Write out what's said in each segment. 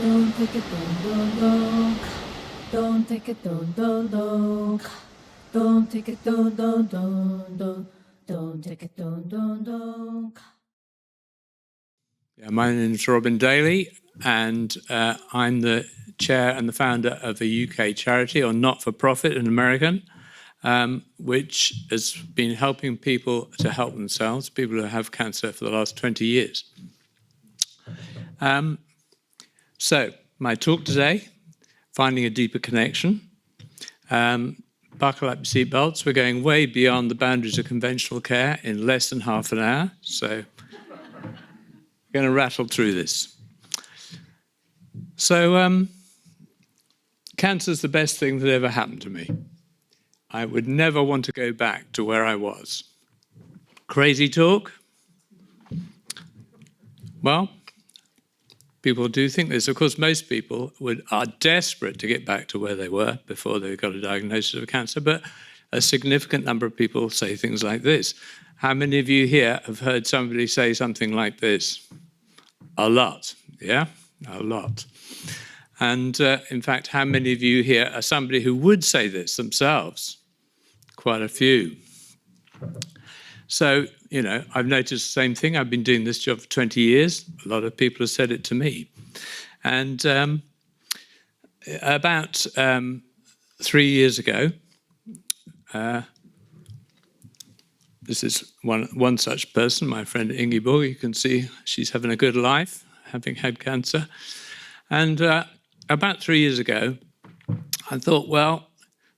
Don't take it, don't. Don't take it, don't. Don't take it, don't. Don't take it, don't. Yeah, my name is Robin Daly, and I'm the chair and the founder of a UK charity, or not-for-profit, an American, which has been helping people to help themselves, people who have cancer, for the last 20 years. So, my talk today, finding a deeper connection. Buckle up your seatbelts. We're going way beyond the boundaries of conventional care in less than half an hour, so we're going to rattle through this. So, cancer's the best thing that ever happened to me. I would never want to go back to where I was. Crazy talk? Well, people do think this. Of course, most people are desperate to get back to where they were before they got a diagnosis of cancer, but a significant number of people say things like this. How many of you here have heard somebody say something like this? A lot, yeah? A lot. And in fact, how many of you here are somebody who would say this themselves? Quite a few. So, you know, I've noticed the same thing. I've been doing this job for 20 years. A lot of people have said it to me. And about 3 years ago, this is one such person, my friend Ingeborg. You can see she's having a good life, having had cancer. And about 3 years ago, I thought, well,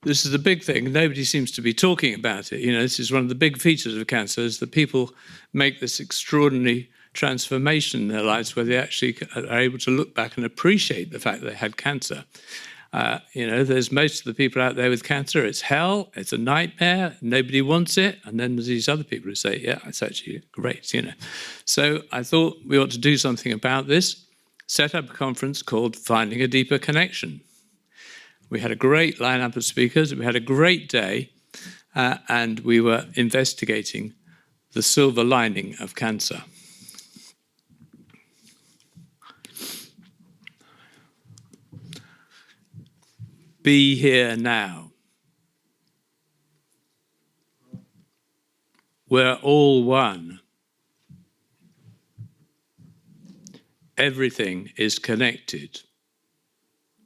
this is a big thing. Nobody seems to be talking about it. You know, this is one of the big features of cancer, is that people make this extraordinary transformation in their lives where they actually are able to look back and appreciate the fact that they had cancer. You know, there's most of the people out there with cancer, it's hell, it's a nightmare, nobody wants it. And then there's these other people who say, yeah, it's actually great, you know. So I thought we ought to do something about this, set up a conference called Finding a Deeper Connection. We had a great lineup of speakers, we had a great day, and we were investigating the silver lining of cancer. Be here now. We're all one. Everything is connected.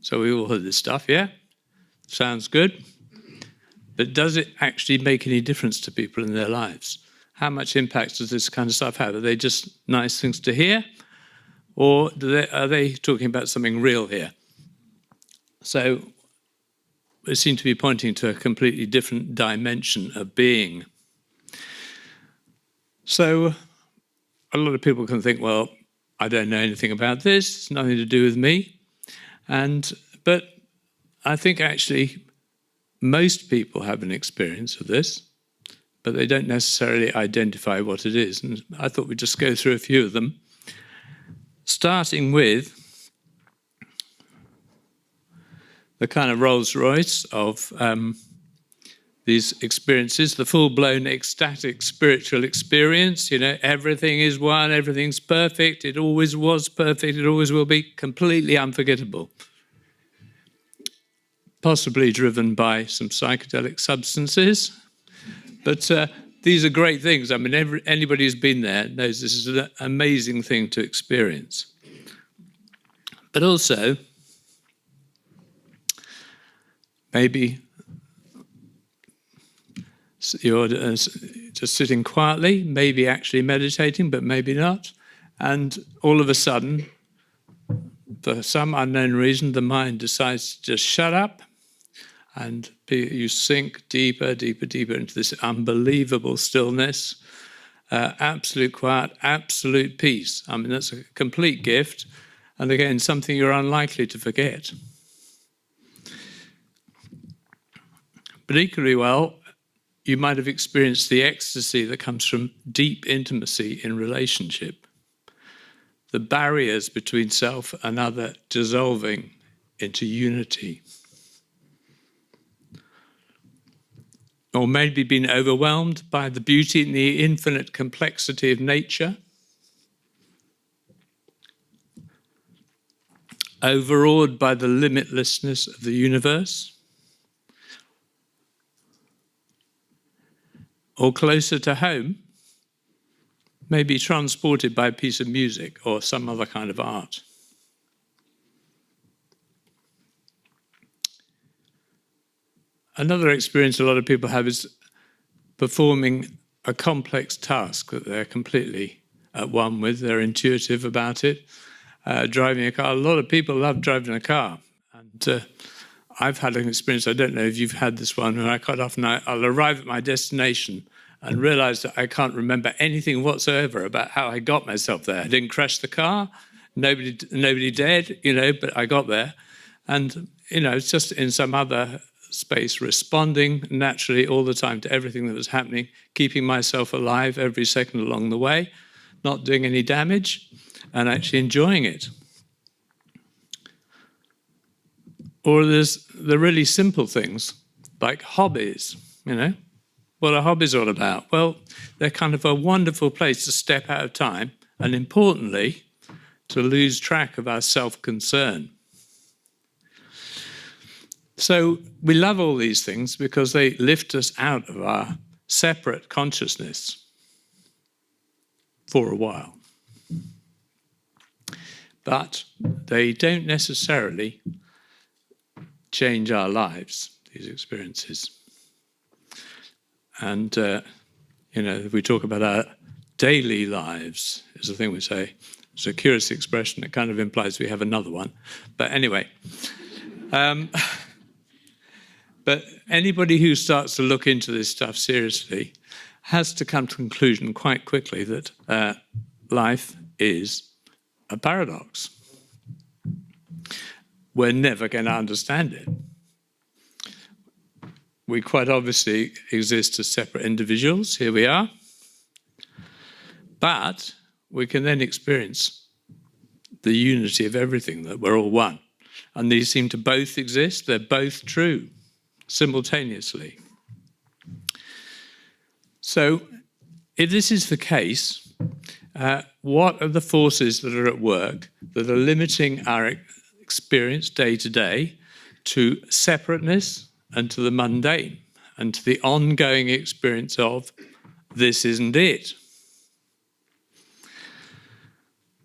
So we all heard this stuff, yeah? Sounds good. But does it actually make any difference to people in their lives? How much impact does this kind of stuff have? Are they just nice things to hear? Or are they talking about something real here? So we seem to be pointing to a completely different dimension of being. So a lot of people can think, well, I don't know anything about this, it's nothing to do with me. But I think actually most people have an experience of this, but they don't necessarily identify what it is. And I thought we'd just go through a few of them, starting with the kind of Rolls Royce of these experiences, the full-blown ecstatic spiritual experience. You know, everything is one, everything's perfect, it always was perfect, it always will be, completely unforgettable. Possibly driven by some psychedelic substances. But these are great things. I mean, anybody who's been there knows this is an amazing thing to experience. But also, maybe you're just sitting quietly, maybe actually meditating, but maybe not. And all of a sudden, for some unknown reason, the mind decides to just shut up, and you sink deeper, deeper, deeper into this unbelievable stillness, absolute quiet, absolute peace. I mean, that's a complete gift. And again, something you're unlikely to forget. But equally well, you might have experienced the ecstasy that comes from deep intimacy in relationship. The barriers between self and other dissolving into unity. Or maybe been overwhelmed by the beauty and the infinite complexity of nature. overawed by the limitlessness of the universe, or closer to home, maybe transported by a piece of music or some other kind of art. Another experience a lot of people have is performing a complex task that they're completely at one with, they're intuitive about it. Driving a car, a lot of people love driving a car. And I've had an experience, I don't know if you've had this one, where quite often I'll arrive at my destination and realize that I can't remember anything whatsoever about how I got myself there. I didn't crash the car, nobody dead, but I got there. And, it's just in some other space, responding naturally all the time to everything that was happening, keeping myself alive every second along the way, not doing any damage, and actually enjoying it. Or there's the really simple things, like hobbies, What are hobbies all about? Well, they're kind of a wonderful place to step out of time, and importantly, to lose track of our self-concern. So we love all these things because they lift us out of our separate consciousness for a while. But they don't necessarily change our lives, these experiences. And, if we talk about our daily lives, is the thing we say. It's a curious expression. It kind of implies we have another one. But anyway, but anybody who starts to look into this stuff seriously has to come to the conclusion quite quickly that life is a paradox. We're never going to understand it. We quite obviously exist as separate individuals. Here we are. But we can then experience the unity of everything, that we're all one. And these seem to both exist. They're both true simultaneously. So if this is the case, what are the forces that are at work that are limiting our experience day to day to separateness and to the mundane and to the ongoing experience of this isn't it?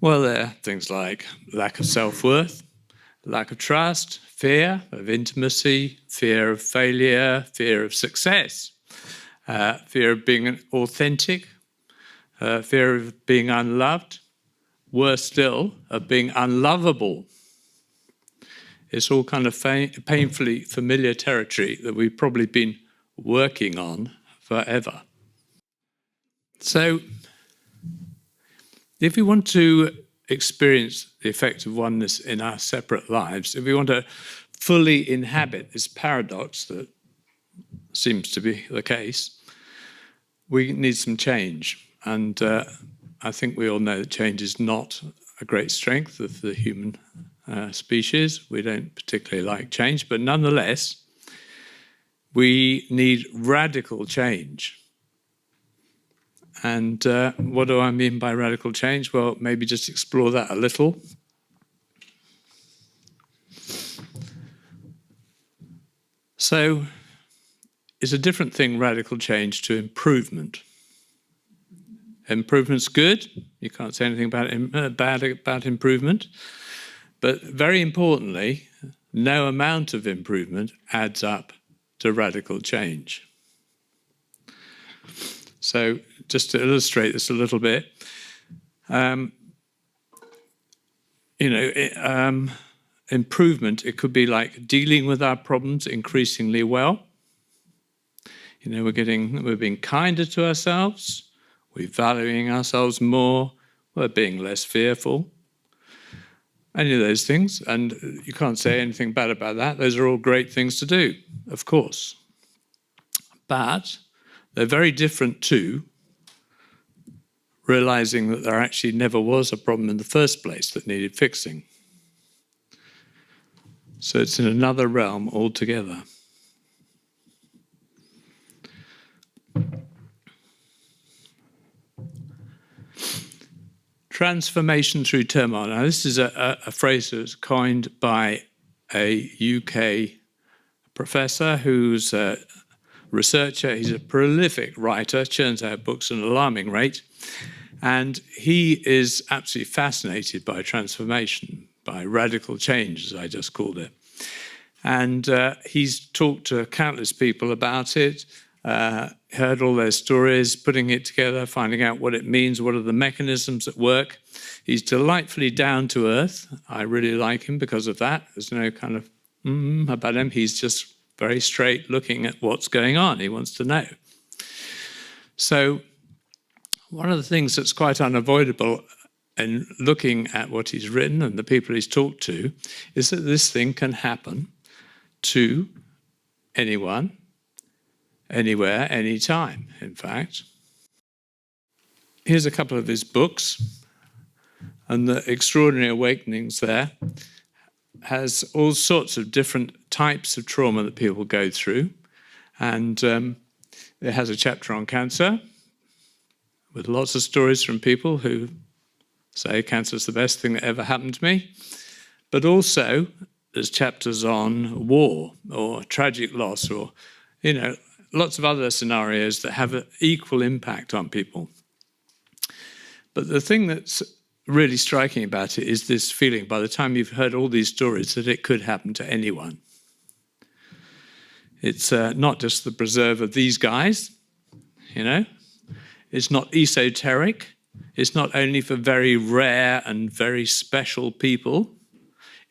Well, there are things like lack of self-worth, lack of trust, fear of intimacy, fear of failure, fear of success, fear of being authentic, fear of being unloved, worse still, of being unlovable. It's all kind of painfully familiar territory that we've probably been working on forever. So, if we want to experience the effect of oneness in our separate lives, if we want to fully inhabit this paradox that seems to be the case, we need some change. And I think we all know that change is not a great strength of the human species. We don't particularly like change, but nonetheless, we need radical change. And what do I mean by radical change? Well, maybe just explore that a little. So, it's a different thing, radical change, to improvement. Improvement's good. You can't say anything bad about improvement. But very importantly, no amount of improvement adds up to radical change. So just to illustrate this a little bit, improvement, it could be like dealing with our problems increasingly well. We're being kinder to ourselves, we're valuing ourselves more, we're being less fearful. Any of those things, and you can't say anything bad about that. Those are all great things to do, of course. But they're very different to realizing that there actually never was a problem in the first place that needed fixing. So it's in another realm altogether. Transformation through turmoil. Now, this is a phrase that was coined by a UK professor who's a researcher. He's a prolific writer, churns out books at an alarming rate. And he is absolutely fascinated by transformation, by radical change, as I just called it. And he's talked to countless people about it, heard all their stories, putting it together, finding out what it means, what are the mechanisms at work. He's delightfully down to earth. I really like him because of that. There's no kind of about him. He's just very straight looking at what's going on. He wants to know. So one of the things that's quite unavoidable in looking at what he's written and the people he's talked to is that this thing can happen to anyone, anywhere, anytime, in fact. Here's a couple of his books, and the Extraordinary Awakenings there has all sorts of different types of trauma that people go through, and it has a chapter on cancer with lots of stories from people who say cancer is the best thing that ever happened to me, but also there's chapters on war or tragic loss or, lots of other scenarios that have an equal impact on people. But the thing that's really striking about it is this feeling, by the time you've heard all these stories, that it could happen to anyone. It's not just the preserve of these guys, It's not esoteric. It's not only for very rare and very special people.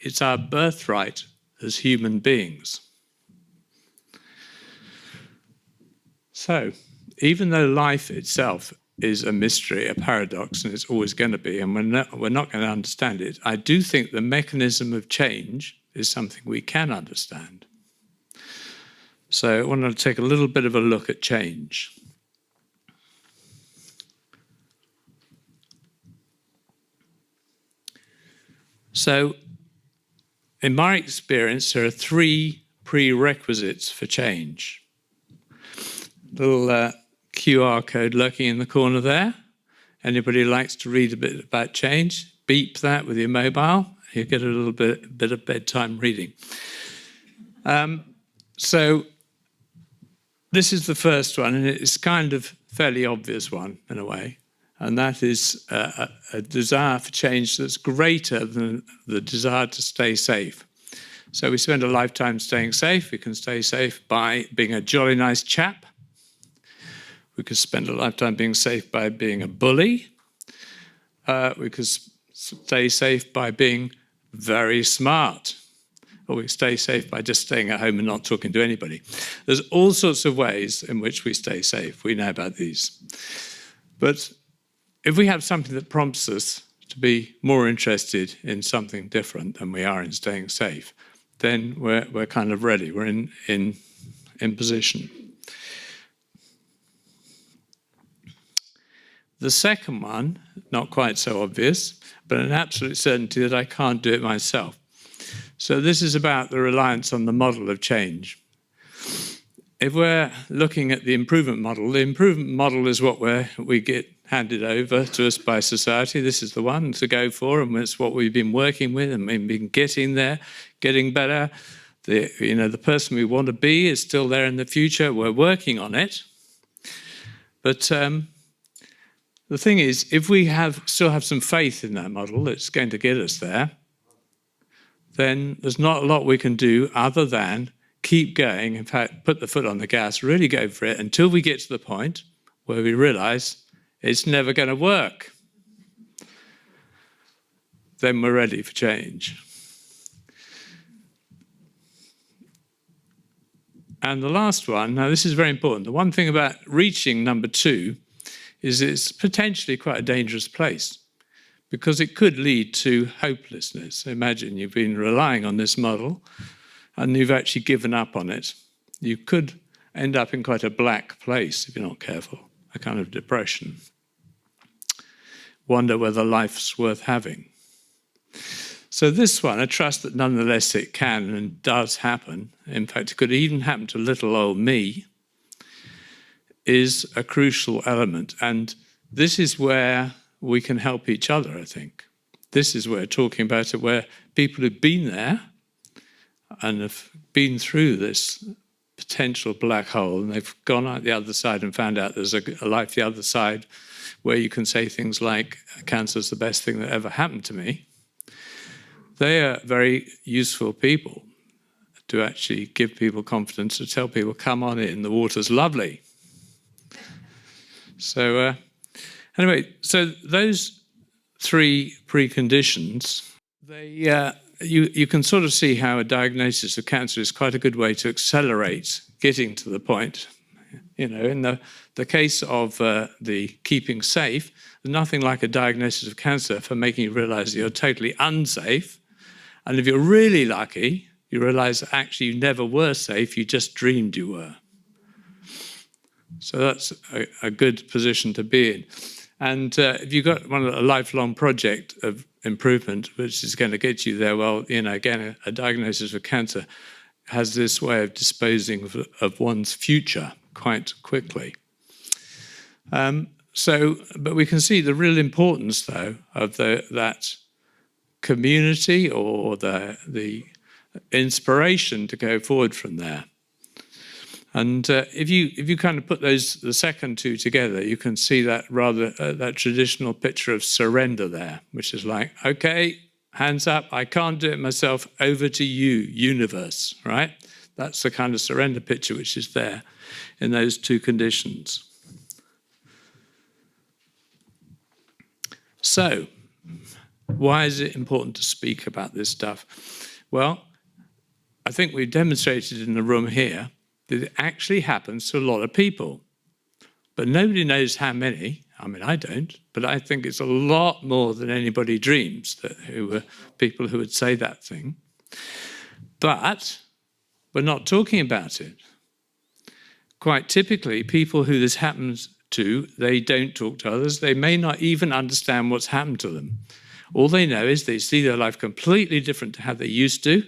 It's our birthright as human beings. So, even though life itself is a mystery, a paradox, and it's always going to be, and we're not going to understand it, I do think the mechanism of change is something we can understand. So I want to take a little bit of a look at change. So, in my experience, there are 3 prerequisites for change. Little QR code lurking in the corner there. Anybody who likes to read a bit about change, beep that with your mobile. You get a little bit of bedtime reading. So this is the first one, and it's kind of fairly obvious one in a way. And that is a desire for change that's greater than the desire to stay safe. So we spend a lifetime staying safe. We can stay safe by being a jolly nice chap. We could spend a lifetime being safe by being a bully. We could stay safe by being very smart. Or we stay safe by just staying at home and not talking to anybody. There's all sorts of ways in which we stay safe. We know about these. But if we have something that prompts us to be more interested in something different than we are in staying safe, then we're kind of ready. We're in position. The second one, not quite so obvious, but an absolute certainty that I can't do it myself. So this is about the reliance on the model of change. If we're looking at the improvement model is what we get handed over to us by society. This is the one to go for, and it's what we've been working with, and we've been getting there, getting better. The person we want to be is still there in the future. We're working on it. But the thing is, if we still have some faith in that model that's going to get us there, then there's not a lot we can do other than keep going. In fact, put the foot on the gas, really go for it until we get to the point where we realize it's never going to work. Then we're ready for change. And the last one, now this is very important. The one thing about reaching number 2 is it's potentially quite a dangerous place because it could lead to hopelessness. Imagine you've been relying on this model and you've actually given up on it. You could end up in quite a black place if you're not careful, a kind of depression. Wonder whether life's worth having. So this one, a trust that nonetheless it can and does happen, in fact it could even happen to little old me, is a crucial element. And this is where we can help each other, I think. This is where we're talking about it, where people who've been there and have been through this potential black hole, and they've gone out the other side and found out there's a life the other side where you can say things like, cancer's the best thing that ever happened to me. They are very useful people to actually give people confidence, to tell people, come on in, the water's lovely. So anyway, so those three preconditions, you can sort of see how a diagnosis of cancer is quite a good way to accelerate getting to the point. You know, in the case of the keeping safe, there's nothing like a diagnosis of cancer for making you realize that you're totally unsafe. And if you're really lucky, you realize that actually you never were safe, you just dreamed you were. So that's a good position to be in. And if you've got a lifelong project of improvement, which is going to get you there, well, you know, again, a diagnosis of cancer has this way of disposing of one's future quite quickly. But we can see the real importance, though, of that community or the inspiration to go forward from there. And if you kind of put the second two together, you can see that that traditional picture of surrender there, which is like, okay, hands up, I can't do it myself, over to you, universe, right? That's the kind of surrender picture which is there in those two conditions. So, why is it important to speak about this stuff? Well, I think we've demonstrated in the room here that it actually happens to a lot of people. But nobody knows how many. I mean, I don't, but I think it's a lot more than anybody dreams, who were people who would say that thing. But we're not talking about it. Quite typically, people who this happens to, they don't talk to others. They may not even understand what's happened to them. All they know is they see their life completely different to how they used to,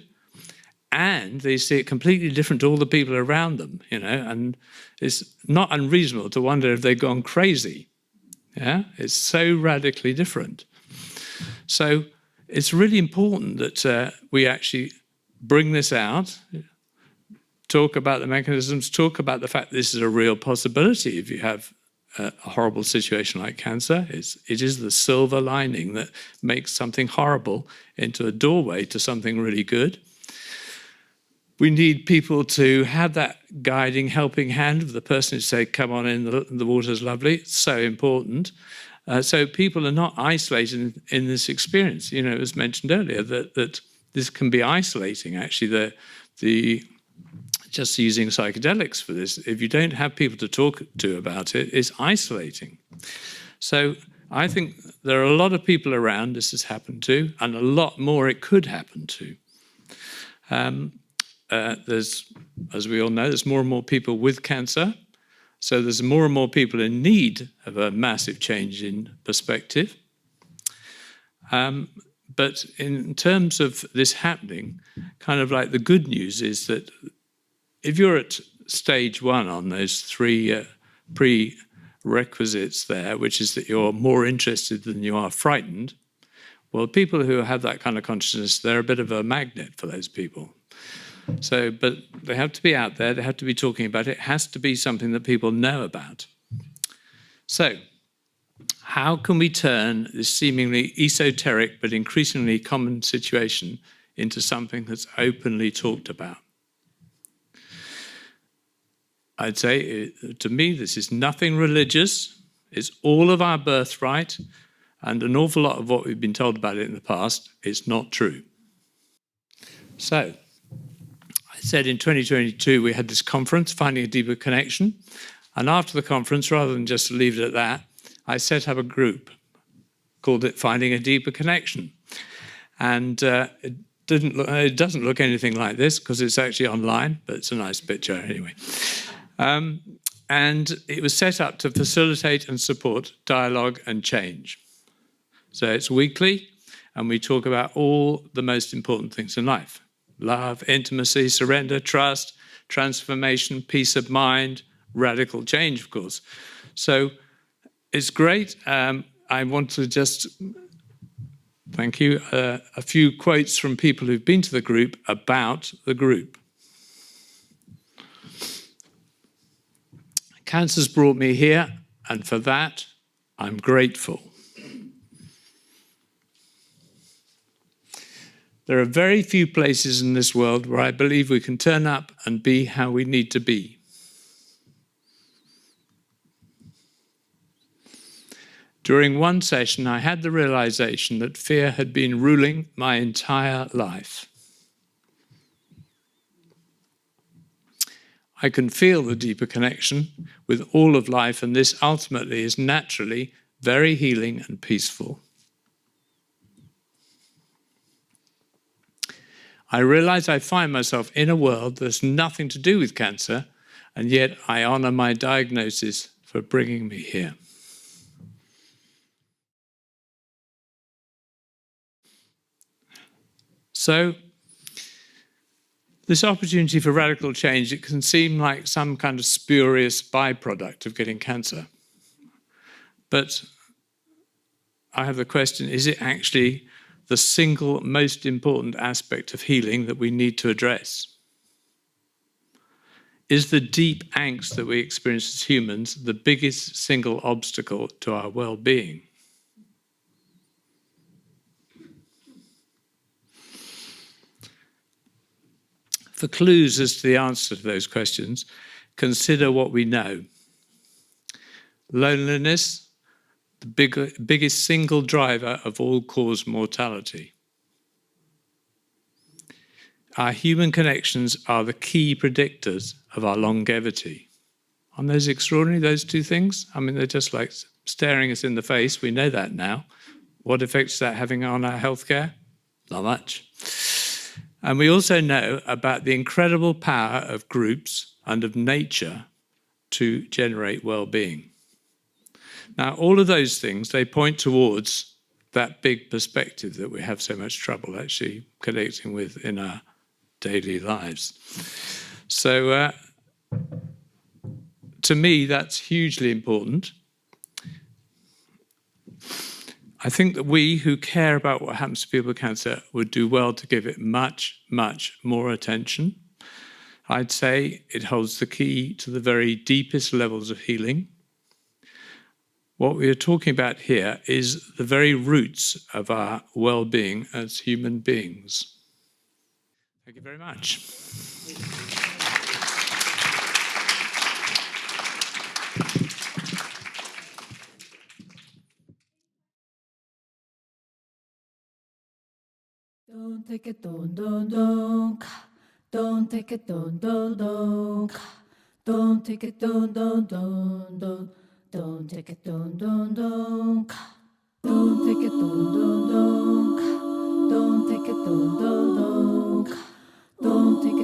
and they see it completely different to all the people around them, you know, and it's not unreasonable to wonder if they've gone crazy. Yeah, it's so radically different. So it's really important that we actually bring this out, talk about the mechanisms, talk about the fact that this is a real possibility if you have a horrible situation like cancer. It is the silver lining that makes something horrible into a doorway to something really good. We need people to have that guiding, helping hand of the person who say, come on in, the water's lovely. It's so important. So people are not isolated in this experience. You know, it was mentioned earlier that this can be isolating, actually, just using psychedelics for this. If you don't have people to talk to about it, it's isolating. So I think there are a lot of people around this has happened to, and a lot more it could happen to. There's, as we all know, there's more and more people with cancer. So there's more and more people in need of a massive change in perspective. But in terms of this happening, kind of like the good news is that if you're at stage one on those three prerequisites there, which is that you're more interested than you are frightened, well, people who have that kind of consciousness, they're a bit of a magnet for those people. So, but they have to be out there, they have to be talking about it. It has to be something that people know about. So, how can we turn this seemingly esoteric but increasingly common situation into something that's openly talked about? I'd say, to me, this is nothing religious. It's all of our birthright, and an awful lot of what we've been told about it in the past is not true. So, I said in 2022 we had this conference, Finding a Deeper Connection, and after the conference, rather than just leave it at that, I set up a group, called it Finding a Deeper Connection. And it doesn't look anything like this because it's actually online, but it's a nice picture anyway. And it was set up to facilitate and support dialogue and change. So it's weekly, and we talk about all the most important things in life: love, intimacy, surrender, trust, transformation, peace of mind, radical change, of course. So it's great. I want to just, thank you, a few quotes from people who've been to the group about the group. Cancer's brought me here, and for that, I'm grateful. There are very few places in this world where I believe we can turn up and be how we need to be. During one session, I had the realization that fear had been ruling my entire life. I can feel the deeper connection with all of life, and this ultimately is naturally very healing and peaceful. I realize I find myself in a world that's nothing to do with cancer, and yet I honor my diagnosis for bringing me here. So, this opportunity for radical change, it can seem like some kind of spurious byproduct of getting cancer. But I have the question, is it actually the single most important aspect of healing that we need to address? Is the deep angst that we experience as humans the biggest single obstacle to our well-being? For clues as to the answer to those questions, consider what we know. Loneliness, the biggest single driver of all-cause mortality. Our human connections are the key predictors of our longevity. Aren't those extraordinary, those two things? I mean, they're just like staring us in the face. We know that now. What effect is that having on our healthcare? Not much. And we also know about the incredible power of groups and of nature to generate well-being. Now, all of those things, they point towards that big perspective that we have so much trouble actually connecting with in our daily lives. So, to me, that's hugely important. I think that we who care about what happens to people with cancer would do well to give it much, much more attention. I'd say it holds the key to the very deepest levels of healing. What we are talking about here is the very roots of our well-being as human beings. Thank you very much. Don't take it, don't. Don't take it, don't. Don't take it, don't. Don't take it, don't. Don't take it, don't. Don't take it, don't. Don't take